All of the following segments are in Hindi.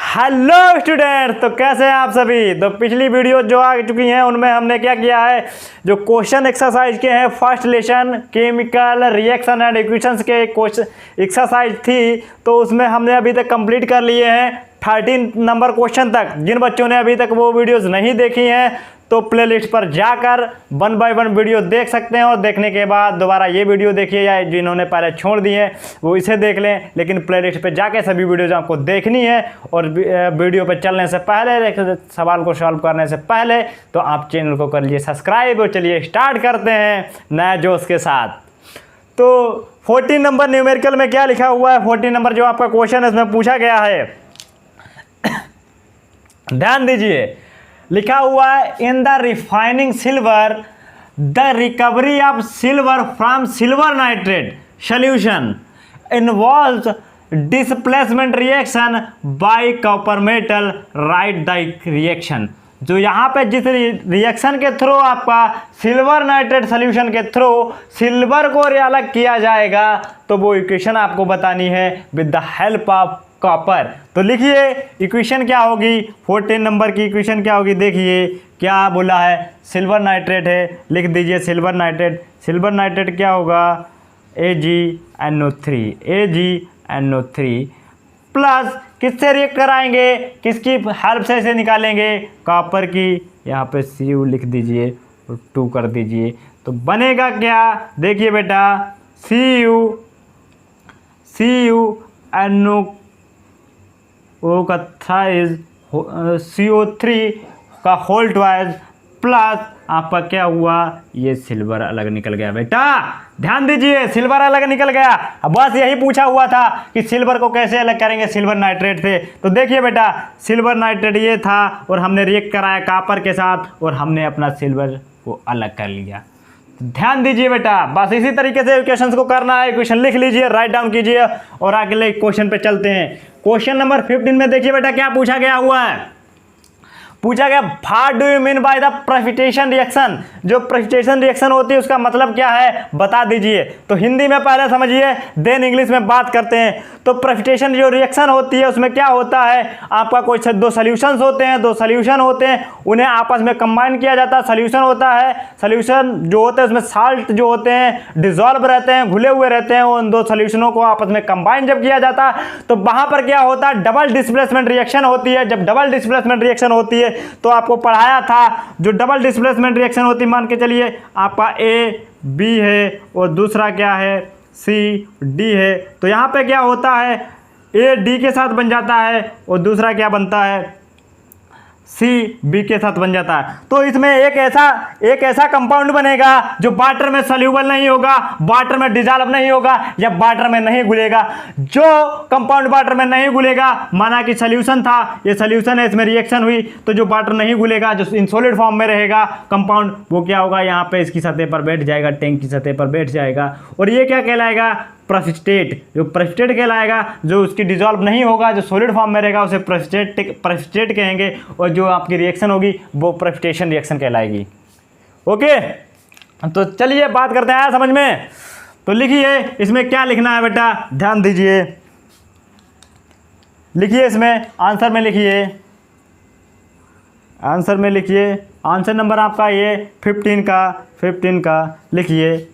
हेलो स्टूडेंट, तो कैसे हैं आप सभी। तो पिछली वीडियो जो आ चुकी हैं उनमें हमने क्या किया है, जो क्वेश्चन एक्सरसाइज के हैं first lesson chemical reaction and equations के क्वेश्चन एक्सरसाइज थी, तो उसमें हमने अभी तक कंप्लीट कर लिए हैं 13 नंबर क्वेश्चन तक। जिन बच्चों ने अभी तक वो वीडियोस नहीं देखी हैं तो प्लेलिस्ट पर जाकर 1 बाय 1 वीडियो देख सकते हैं, और देखने के बाद दोबारा ये वीडियो देखिए, या जिन्होंने पहले छोड़ दिए हैं वो इसे देख लें। लेकिन प्लेलिस्ट पे जाके सभी वीडियोज आपको देखनी है, और वीडियो पे चलने से पहले, सवाल को सॉल्व करने से पहले, तो आप चैनल को कर लीजिए सब्सक्राइब। और चलिए स्टार्ट करते हैं नए जोश के साथ। तो 14 नंबर न्यूमेरिकल में क्या लिखा हुआ है, 14 नंबर जो आपका क्वेश्चन है इसमें पूछा गया है, ध्यान दीजिए। लिखा हुआ है in the refining silver the recovery of silver from silver nitrate solution involves displacement reaction by copper metal, right the reaction. जो यहाँ पे जिस रिएक्शन के थ्रू आपका सिल्वर नाइट्रेट सोल्यूशन के थ्रू सिल्वर को अलग किया जाएगा, तो वो इक्वेशन आपको बतानी है with the help of copper. तो लिखिए इक्वेशन क्या होगी, 14 नंबर की इक्वेशन क्या होगी। देखिए क्या बोला है, सिल्वर नाइट्रेट है, लिख दीजिए सिल्वर नाइट्रेट। सिल्वर नाइट्रेट क्या होगा, AgNO3, AgNO3 प्लस किससे रिएक्ट कराएंगे, किसकी हेल्प से इसे निकालेंगे, कॉपर की। यहाँ पे Cu लिख दीजिए और 2 कर दीजिए, तो बनेगा क्या, देखिए बेटा, CuNO ओ का थ्राइज CO3 का होल ट्वाइज प्लस आपका क्या हुआ, ये सिल्वर अलग निकल गया। बेटा ध्यान दीजिए, सिल्वर अलग निकल गया। अब बस यही पूछा हुआ था कि सिल्वर को कैसे अलग करेंगे सिल्वर नाइट्रेट से। तो देखिए बेटा, सिल्वर नाइट्रेट ये था और हमने रिएक्ट कराया कॉपर के साथ, और हमने अपना सिल्वर को अलग कर लिया। ध्यान दीजिए बेटा, बस इसी तरीके से इक्वेशंस को करना है। इक्वेशन लिख लीजिए, राइट डाउन कीजिए, और अगले क्वेश्चन पे चलते हैं। क्वेश्चन नंबर 15 में देखिए बेटा क्या पूछा गया हुआ है। पूछा गया what do you mean by the precipitation reaction. जो प्रेसिपिटेशन रिएक्शन होती है उसका मतलब क्या है बता दीजिए। तो हिंदी में पहले समझिए, देन इंग्लिश में बात करते हैं। तो प्रेसिपिटेशन जो रिएक्शन होती है उसमें क्या होता है, आपका कोई दो सॉल्यूशंस होते हैं, दो सॉल्यूशन होते हैं, उन्हें आपस में कंबाइन किया जाता है। सॉल्यूशन होता है, सॉल्यूशन जो होते हैं उसमें साल्ट जो होते हैं डिजॉल्व रहते हैं, घुले हुए रहते हैं। उन दो सॉल्यूशनों को आपस में कंबाइन जब किया जाता है तो वहां पर क्या होता है, डबल डिस्प्लेसमेंट रिएक्शन होती है। जब डबल डिस्प्लेसमेंट रिएक्शन होती है तो आपको पढ़ाया था, जो डबल डिस्प्लेसमेंट रिएक्शन होती है, मान के चलिए आपका AB है और दूसरा क्या है CD है। तो यहाँ पे क्या होता है, AD के साथ बन जाता है और दूसरा क्या बनता है, CB के साथ बन जाता है। तो इसमें एक ऐसा कंपाउंड बनेगा जो वाटर में सॉल्यूबल नहीं होगा, वाटर में डिजॉल्व नहीं होगा, या वाटर में नहीं घुलेगा। जो कंपाउंड वाटर में नहीं घुलेगा, माना कि सॉल्यूशन था, ये सॉल्यूशन है, इसमें रिएक्शन हुई, तो जो वाटर नहीं घुलेगा, जो इन सॉलिड फॉर्म में रहेगा कंपाउंड, वो क्या होगा, यहाँ पे इसकी सतह पर बैठ जाएगा, टैंक की सतह पर बैठ जाएगा, और ये क्या कहलाएगा, प्रेसिपिटेट। जो प्रेसिपिटेट कहलाएगा, जो उसकी डिजॉल्व नहीं होगा, जो सॉलिड फॉर्म में रहेगा, उसे प्रेसिपिटेट कहेंगे, और जो आपकी रिएक्शन होगी वो प्रेसिपिटेशन रिएक्शन कहलाएगी। ओके, तो चलिए बात करते हैं समझ में। तो लिखिए इसमें क्या लिखना है बेटा, ध्यान दीजिए, लिखिए इसमें आंसर में लिखिए, आंसर में लिखिए, आंसर नंबर आपका ये 15 का लिखिए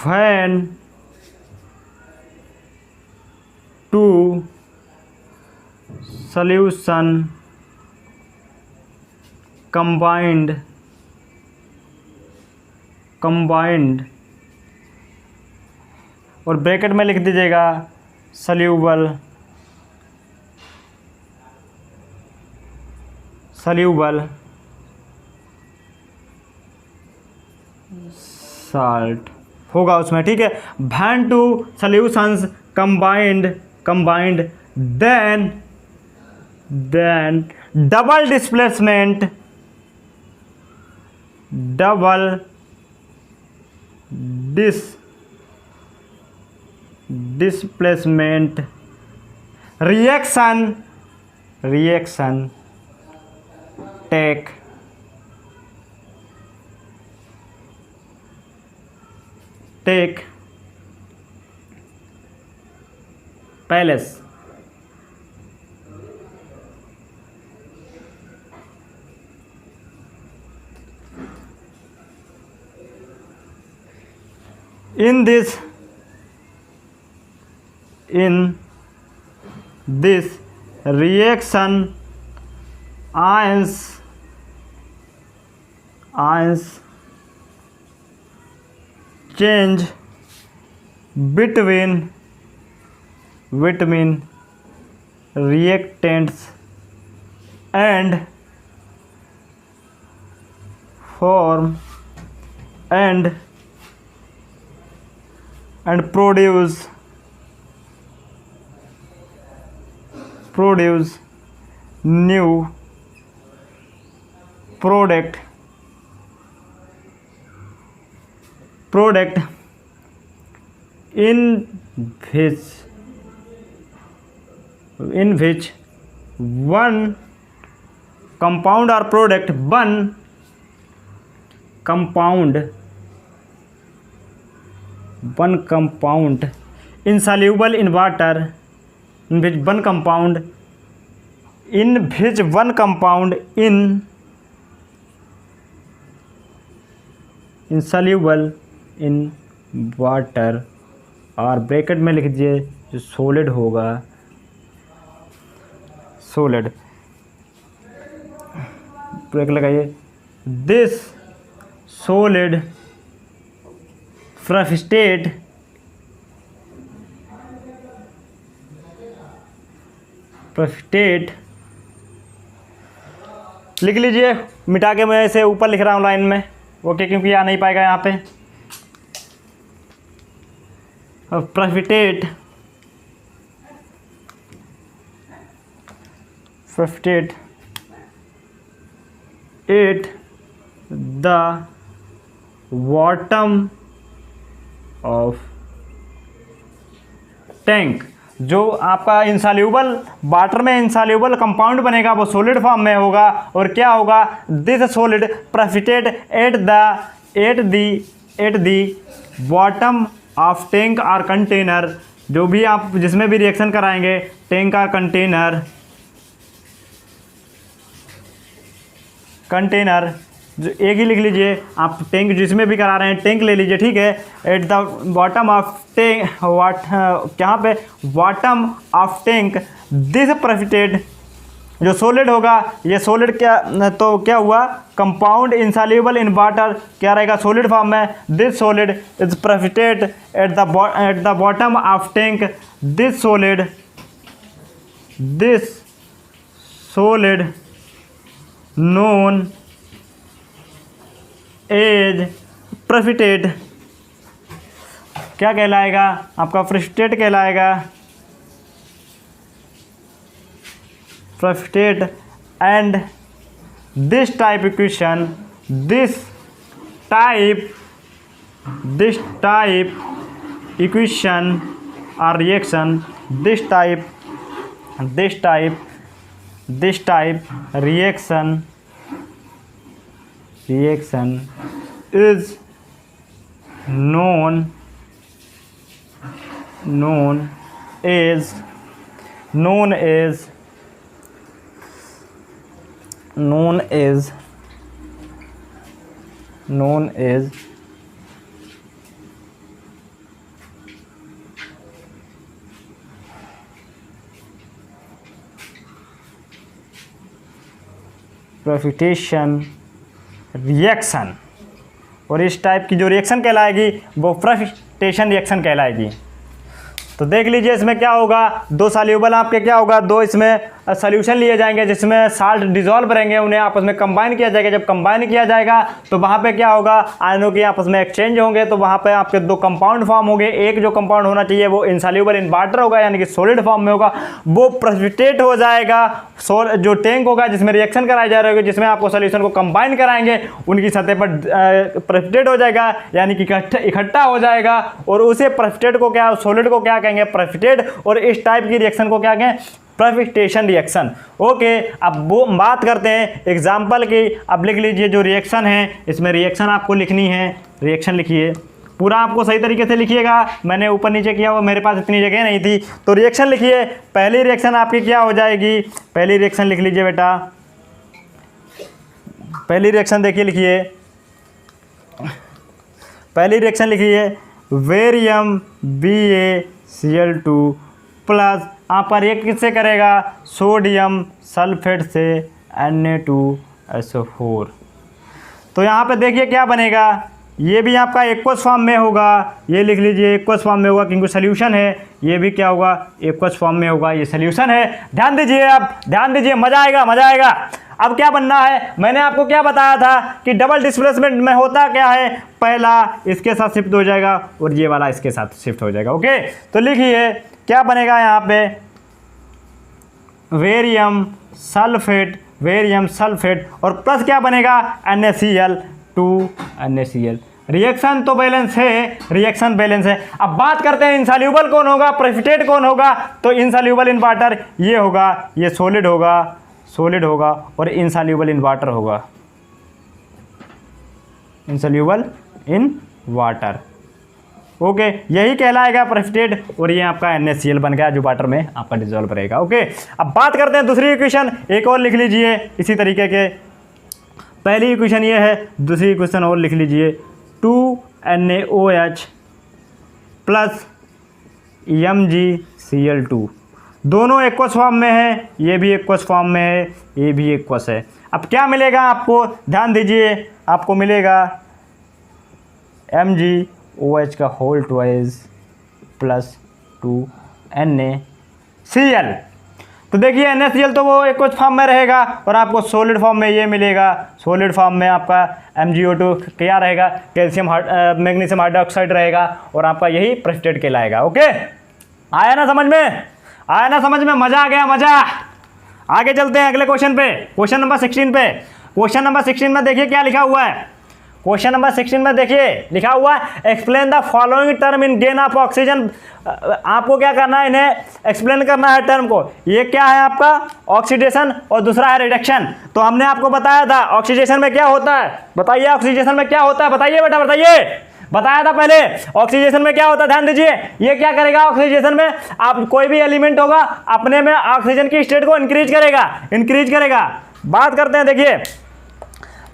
when two solution combined और ब्रैकेट में लिख दीजिएगा सॉल्यूबल साल्ट होगा उसमें, ठीक है। when two solutions combined then double displacement displacement reaction take take place. In this reaction, ions change between reactants and form and produce new product in which one compound or product one compound insoluble in water, in which one compound insoluble in water, और ब्रैकेट में लिख दीजिए जो सॉलिड होगा, सॉलिड ब्रैकेट लगाइए, दिस सॉलिड प्रेसिपिटेट लिख लीजिए, मिटा के मैं इसे ऊपर लिख रहा हूँ लाइन में, ओके, क्योंकि आ नहीं पाएगा यहाँ पे। Precipitate at the bottom of tank. जो आपका इंसॉल्यूबल वाटर में इंसॉल्यूबल कंपाउंड बनेगा वो सॉलिड फॉर्म में होगा, और क्या होगा, this solid precipitate at the bottom of tank और कंटेनर। जो भी आप जिसमें भी रिएक्शन कराएंगे, टैंक और कंटेनर जो एक ही लिख लीजिए आप, टैंक जिसमें भी करा रहे हैं टैंक ले लीजिए, ठीक है। Eight the bottom of tank, यहाँ पे bottom of tank this precipitate, जो सॉलिड होगा, ये सॉलिड क्या हुआ, कंपाउंड इंसॉल्यूबल इन वाटर, क्या रहेगा, सॉलिड फॉर्म में। This solid is precipitate at the bottom of tank, this solid known as precipitate, क्या कहलाएगा, आपका प्रेसिपिटेट कहलाएगा, precipitate. And this type equation और reaction, this type reaction is known as precipitation reaction. और इस टाइप की जो रिएक्शन कहलाएगी वो प्रेसिपिटेशन रिएक्शन कहलाएगी। तो देख लीजिए इसमें क्या होगा, दो सॉल्यूबल आपके क्या होगा, दो इसमें सॉल्यूशन लिए जाएंगे जिसमें साल्ट डिजॉल्व रहेंगे, उन्हें आपस में कंबाइन किया जाएगा। जब कंबाइन किया जाएगा तो वहाँ पे क्या होगा, आयनों के आपस में एक्सचेंज होंगे, तो वहाँ पे आपके दो कंपाउंड फॉर्म होंगे। एक जो कंपाउंड होना चाहिए वो इनसॉल्यूबल इन वाटर होगा, यानी कि सॉलिड फॉर्म में होगा, वो प्रेसिपिटेट हो जाएगा। जो टैंक होगा जिसमें रिएक्शन कराई जा रही होगी, जिसमें आपको सॉल्यूशन को कंबाइन कराएंगे, उनकी सतह पर प्रेसिपिटेट हो जाएगा, यानी कि इकट्ठा हो जाएगा। और उसे प्रेसिपिटेट को क्या, सॉलिड को क्या कहेंगे, प्रेसिपिटेट। और इस टाइप की रिएक्शन को क्या कहें, प्रेसिपिटेशन रिएक्शन। ओके, अब वो बात करते हैं एग्जाम्पल की। अब लिख लीजिए जो रिएक्शन है, इसमें रिएक्शन आपको लिखनी है, रिएक्शन लिखिए, पूरा आपको सही तरीके से लिखिएगा, मैंने ऊपर नीचे किया हुआ, मेरे पास इतनी जगह नहीं थी। तो रिएक्शन लिखिए, पहली रिएक्शन आपकी क्या हो जाएगी, पहली रिएक्शन लिख लीजिए बेटा, पहली रिएक्शन देखिए, लिखिए पहली रिएक्शन लिखिए, वेरियम BaCl2 प्लस यहाँ पर एक किससे करेगा, सोडियम सल्फेट से Na2SO4। तो यहाँ पे देखिए क्या बनेगा, ये भी आपका एक्वस फॉर्म में होगा, ये लिख लीजिए एक्वस फॉर्म में होगा क्योंकि सोल्यूशन है, ये भी क्या होगा, एक्वस फॉर्म में होगा, ये सोल्यूशन है। ध्यान दीजिए, अब ध्यान दीजिए, मजा आएगा, मजा आएगा। अब क्या बनना है, मैंने आपको क्या बताया था कि डबल डिस्प्लेसमेंट में होता क्या है, पहला इसके साथ शिफ्ट हो जाएगा और ये वाला इसके साथ शिफ्ट हो जाएगा। ओके, तो लिखिए क्या बनेगा यहाँ पे, वेरियम सल्फेट और प्लस क्या बनेगा, NaCl2 NaCl। रिएक्शन तो बैलेंस है, रिएक्शन बैलेंस है। अब बात करते हैं इनसॉल्यूबल कौन होगा, प्रेसिपिटेट कौन होगा। तो इनसॉल्यूबल इन वाटर ये होगा, ये सॉलिड होगा और इनसॉल्यूबल इन वाटर होगा, इनसॉल्यूबल इन वाटर। ओके, यही कहलाएगा प्रेसिपिटेट और ये आपका NaCl बन गया जो वाटर में आपका डिजोल्व रहेगा। ओके, अब बात करते हैं दूसरी इक्वेशन, एक और लिख लीजिए इसी तरीके के। पहली इक्वेशन ये है, दूसरी इक्वेशन और लिख लीजिए, 2NaOH प्लस MgCl2, दोनों एक्वस फॉर्म में है, ये भी एक्वस फॉर्म में है, ये भी एक्वस है। अब क्या मिलेगा आपको, ध्यान दीजिए, आपको मिलेगा MgOH का होल ट्वाइस प्लस 2NaCl। तो देखिए NaCl तो वो एक्वस फॉर्म में रहेगा और आपको सॉलिड फॉर्म में ये मिलेगा, सॉलिड फॉर्म में आपका MgO2 क्या रहेगा, कैल्शियम मैग्नीशियम हाइड्रोक्साइड रहेगा और आपका यही प्रेसिपिटेट कहलाएगा। ओके, आया ना समझ में, आया ना समझ में, मजा आ गया, मजा। आगे चलते हैं अगले क्वेश्चन पे, क्वेश्चन नंबर 16 पे। क्वेश्चन नंबर 16 में देखिए क्या लिखा हुआ है, क्वेश्चन नंबर 16 में देखिए लिखा हुआ है, explain the following term in gain of oxygen. आपको क्या करना है, इन्हें एक्सप्लेन करना है टर्म को। ये क्या है आपका, ऑक्सीडेशन और दूसरा है रिडक्शन। तो हमने आपको बताया था ऑक्सीडेशन में क्या होता है, बताइए ऑक्सीडेशन में क्या होता है, बताइए बेटा बताइए, बताया था पहले ऑक्सीडेशन में क्या होता है। ध्यान दीजिए, ये क्या करेगा ऑक्सीडेशन में, आप कोई भी एलिमेंट होगा अपने में ऑक्सीजन की स्टेट को इंक्रीज करेगा। बात करते हैं, देखिए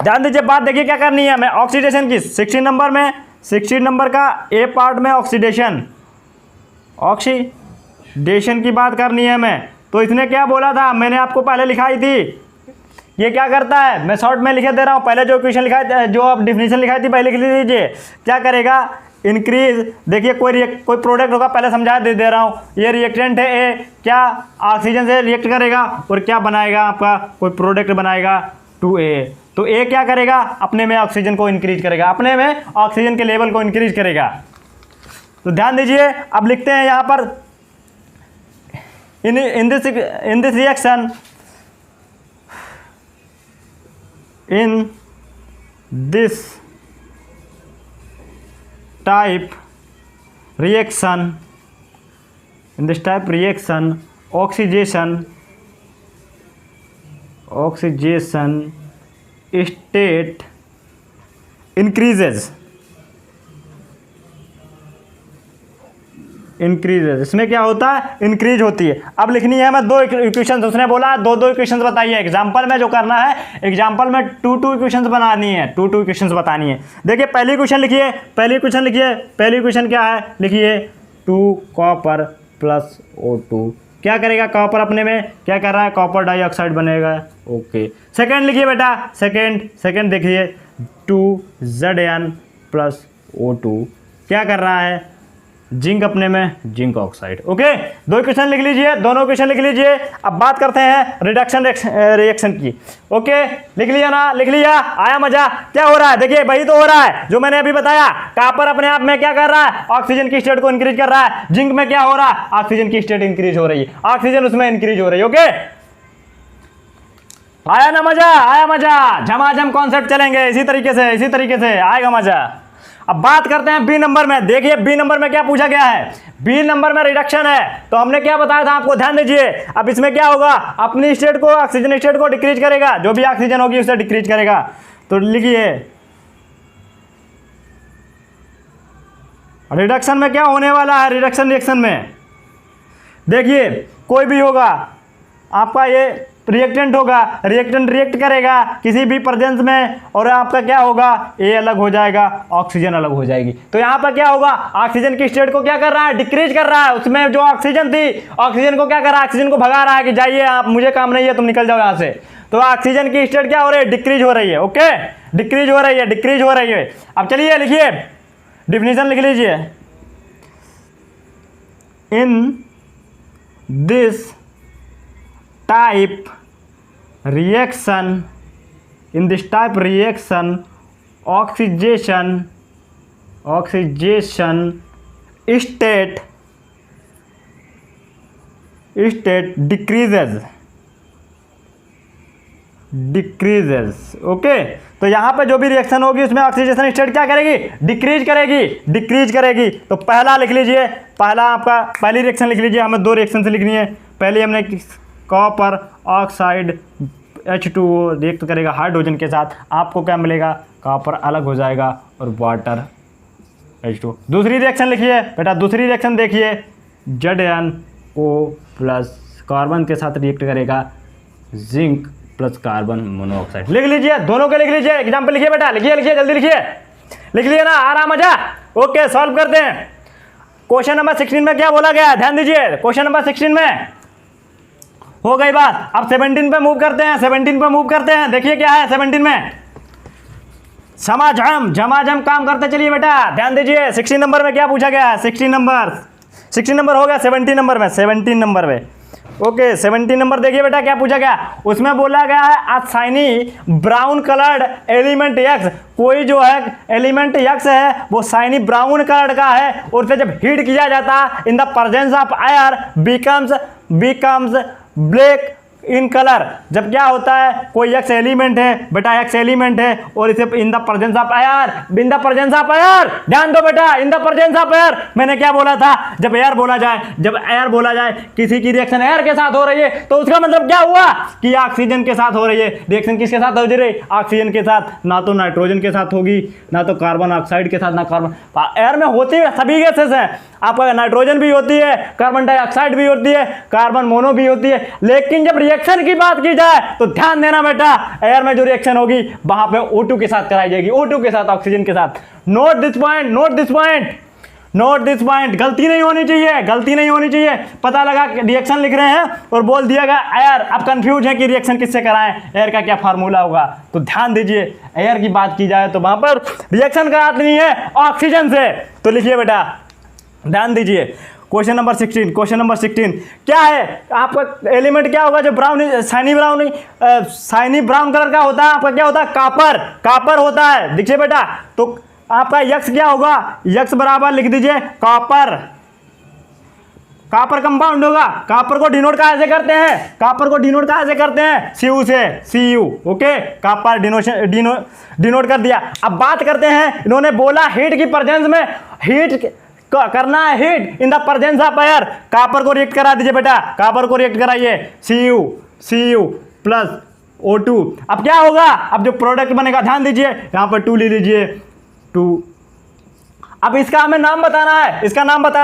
ध्यान दीजिए, बात देखिए क्या करनी है हमें ऑक्सीडेशन की। 16 नंबर में, 16 नंबर का ए पार्ट में ऑक्सीडेशन की बात करनी है हमें। तो इसने क्या बोला था, मैंने आपको पहले लिखाई थी, ये क्या करता है, मैं शॉर्ट में लिखे दे रहा हूँ, पहले जो क्वेश्चन लिखा, जो आप डिफिनेशन लिखाई थी पहले लिख लीजिए। क्या करेगा, इंक्रीज, देखिए कोई प्रोडक्ट होगा, पहले समझा दे रहा हूँ, ये रिएक्टेंट है ए, क्या ऑक्सीजन से रिएक्ट करेगा और क्या बनाएगा आपका, कोई प्रोडक्ट बनाएगा 2A। तो ए क्या करेगा, अपने में ऑक्सीजन को इंक्रीज करेगा, अपने में ऑक्सीजन के लेवल को इंक्रीज करेगा। तो ध्यान दीजिए, अब लिखते हैं यहाँ पर, in this reaction, in this type reaction oxidation state increases. इसमें क्या होता है, इंक्रीज होती है। अब लिखनी है हमें दो इक्वेशंस, उसने बोला दो इक्वेशंस बताइए। एग्जांपल में जो करना है, एग्जांपल में टू इक्वेशंस बनानी है, टू इक्वेशंस बतानी है। देखिए पहली इक्वेशन लिखिए, पहली इक्वेशन क्या है, लिखिए 2 कॉपर प्लस O2 क्या करेगा, कॉपर अपने में क्या कर रहा है, कॉपर डाइऑक्साइड बनेगा। ओके, सेकंड लिखिए बेटा, सेकंड देखिए 2Zn प्लस O2 क्या कर रहा है, जिंक अपने में जिंक ऑक्साइड। ओके, दो इक्वेशन लिख लीजिए, दोनों इक्वेशन लिख लीजिए। अब बात करते हैं रिडक्शन रिएक्शन की। ओके, लिख लिया ना, लिख लिया, आया मजा। क्या हो रहा है, देखिए वही तो हो रहा है जो मैंने अभी बताया। कॉपर अपने आप में क्या कर रहा है, ऑक्सीजन की स्टेट को इंक्रीज कर रहा है। जिंक में क्या हो रहा है, ऑक्सीजन की स्टेट इंक्रीज हो रही है, ऑक्सीजन उसमें इंक्रीज हो रही है। ओके, आया ना मजा, आया मजा, झमाझम कॉन्सेप्ट चलेंगे इसी तरीके से आएगा मजा। अब बात करते हैं बी नंबर में। देखिए बी नंबर में क्या पूछा गया है, बी नंबर में रिडक्शन है। तो हमने क्या बताया था आपको, ध्यान दीजिए। अब इसमें क्या होगा, अपनी स्टेट को, ऑक्सीजन स्टेट को डिक्रीज करेगा, जो भी ऑक्सीजन होगी उसे डिक्रीज करेगा। तो लिखिए रिडक्शन में क्या होने वाला है, रिडक्शन रिएक्शन में देखिए कोई भी होगा आपका, ये रिएक्टेंट होगा, रिएक्टेंट रिएक्ट करेगा किसी भी प्रेजेंस में, और आपका क्या होगा, ए अलग हो जाएगा, ऑक्सीजन अलग हो जाएगी। तो यहाँ पर क्या होगा, ऑक्सीजन की स्टेट को क्या कर रहा है, डिक्रीज कर रहा है। उसमें जो ऑक्सीजन थी, ऑक्सीजन को क्या कर रहा है, ऑक्सीजन को भगा रहा है कि जाइए आप, मुझे काम नहीं है, तुम निकल जाओ यहाँ से। तो ऑक्सीजन की स्टेट क्या हो रही है, डिक्रीज हो रही है। ओके, डिक्रीज हो रही है, डिक्रीज हो रही है। अब चलिए लिखिए, डिफिनीशन लिख लीजिए। In this type reaction, in this type reaction, oxidation state decreases। Okay, तो यहाँ पे जो भी रिएक्शन होगी उसमें ऑक्सीडेशन स्टेट क्या करेगी, डिक्रीज करेगी। तो पहला लिख लीजिए, पहला आपका पहली रिएक्शन लिख लीजिए, हमें 2 रिएक्शन से लिखनी है। पहले हमने कॉपर ऑक्साइड H2O रिएक्ट करेगा हाइड्रोजन के साथ, आपको क्या मिलेगा, कॉपर अलग हो जाएगा और वाटर H2O। दूसरी रिएक्शन लिखिए बेटा, दूसरी रिएक्शन देखिए, ZnO प्लस कार्बन के साथ रिएक्ट करेगा जिंक प्लस कार्बन मोनोऑक्साइड। लिख लीजिए, दोनों के लिख लीजिए, एग्जाम्पल लिखिए बेटा, लिखिए जल्दी लिखिए, लिख लिए ना, आराम मजा। ओके, सॉल्व करते हैं। क्वेश्चन नंबर 16 में क्या बोला गया, ध्यान दीजिए, क्वेश्चन नंबर 16 में हो गई बात। अब 17 पे मूव करते हैं, 17 पे मूव करते हैं। देखिए क्या है 17 में, झमाझम काम करते चलिए बेटा, ध्यान दीजिए। 16 नंबर में क्या पूछा गया है, 16 नंबर हो गया 17 नंबर में, 17 नंबर में। ओके, 17 नंबर देखिए बेटा क्या पूछा गया, उसमें बोला गया है अ shiny brown coloured element x. कोई जो है एलिमेंट एक्स है वो शाइनी ब्राउन कलर का है, और उसे जब हीट किया जाता है in the presence of air becomes black in colour. जब क्या होता है, कोई एक्स एलिमेंट है बेटा, एक्स एलिमेंट है, और इसे in the presence of air, ध्यान दो बेटा, in the presence of air. मैंने क्या बोला था, जब एयर बोला जाए, किसी की रिएक्शन एयर के साथ हो रही है, तो उसका मतलब क्या हुआ कि ऑक्सीजन के साथ हो रही है। रिएक्शन किसके साथ हो रही है, ऑक्सीजन के साथ, ना तो नाइट्रोजन के साथ होगी, ना तो कार्बन ऑक्साइड के साथ, ना कार्बन। एयर में होती है सभी गैसेस हैं, आपका नाइट्रोजन भी होती है, कार्बन डाइऑक्साइड भी होती है, कार्बन मोनो भी होती है। लेकिन जब रिएक्शन की बात की जाए तो ध्यान देना बेटा, एयर में जो रिएक्शन होगी वहां पे O2 के साथ कराई जाएगी, O2 के साथ, ऑक्सीजन के साथ। नोट दिस पॉइंट, गलती नहीं होनी चाहिए। पता लगा रिएक्शन लिख रहे हैं और बोल दिया गया एयर, अब कंफ्यूज है कि रिएक्शन किससे कराएं, एयर का क्या फार्मूला होगा। तो ध्यान दीजिए, एयर की बात की जाए तो वहां पर रिएक्शन करानी है ऑक्सीजन से। तो लिखिए बेटा, ध्यान दीजिए, क्वेश्चन नंबर 16 क्या है, आपका एलिमेंट क्या होगा जो शाइनी ब्राउन कलर का होता है, आपका क्या होता है, कॉपर होता है। देखिए बेटा, तो आपका यक्स क्या होगा, यक्स बराबर लिख दीजिए कॉपर कंपाउंड होगा। कॉपर को डिनोट कैसे करते हैं, Cu से, Cu। ओके, कॉपर डिनोट कर दिया। अब बात करते हैं, इन्होंने बोला हीट की प्रेजेंस में, हीट करना है, heat in the presence of air. Copper को रिएक्ट करा दीजिए बेटा, कॉपर को रिएक्ट कराइए, Cu प्लस O2। अब क्या होगा, अब जो प्रोडक्ट बनेगा, ध्यान दीजिए, यहाँ पर 2 ले लीजिए, 2। अब इसका हमें नाम बताना है,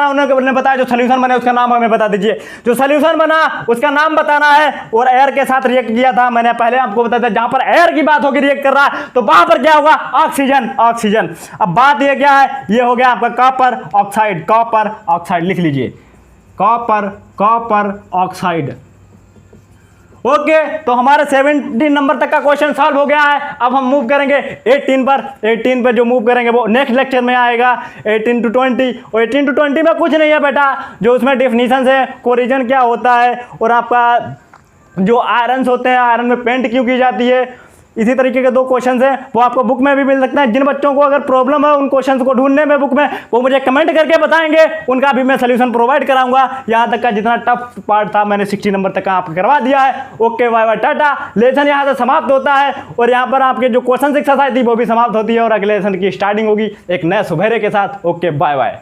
उन्होंने बताया जो सोल्यूशन बने उसका नाम हमें बता दीजिए। जो सोल्यूशन बना उसका नाम बताना है, और एयर के साथ रिएक्ट किया था, मैंने पहले आपको बताया था, जहां पर एयर की बात होगी रिएक्ट कर रहा है, तो वहां पर क्या होगा, ऑक्सीजन। अब बात ये क्या है, ये हो गया आपका कॉपर ऑक्साइड, लिख लीजिए, कॉपर ऑक्साइड। ओके, तो हमारे 17 नंबर तक का क्वेश्चन सॉल्व हो गया है। अब हम मूव करेंगे 18 पर जो मूव करेंगे वो नेक्स्ट लेक्चर में आएगा, 18 to 20। और 18 to 20 में कुछ नहीं है बेटा, जो उसमें डेफिनेशन है, कोरिजन क्या होता है, और आपका जो आयरन्स होते हैं, आयरन में पेंट क्यों की जाती है, इसी तरीके के 2 क्वेश्चन हैं, वो आपको बुक में भी मिल सकते हैं। जिन बच्चों को अगर प्रॉब्लम है उन क्वेश्चन को ढूंढने में बुक में, वो मुझे कमेंट करके बताएंगे, उनका भी मैं सोल्यूशन प्रोवाइड कराऊंगा। यहाँ तक का जितना टफ पार्ट था मैंने 60 नंबर तक का आपको करवा दिया है। Okay, bye bye, tata. Lesson यहाँ से समाप्त होता है, और यहाँ पर आपके जो क्वेश्चन एक्सरसाइज थी वो भी समाप्त होती है, और अगले लेसन की स्टार्टिंग होगी एक नए सुबेरे के साथ। Okay, bye bye.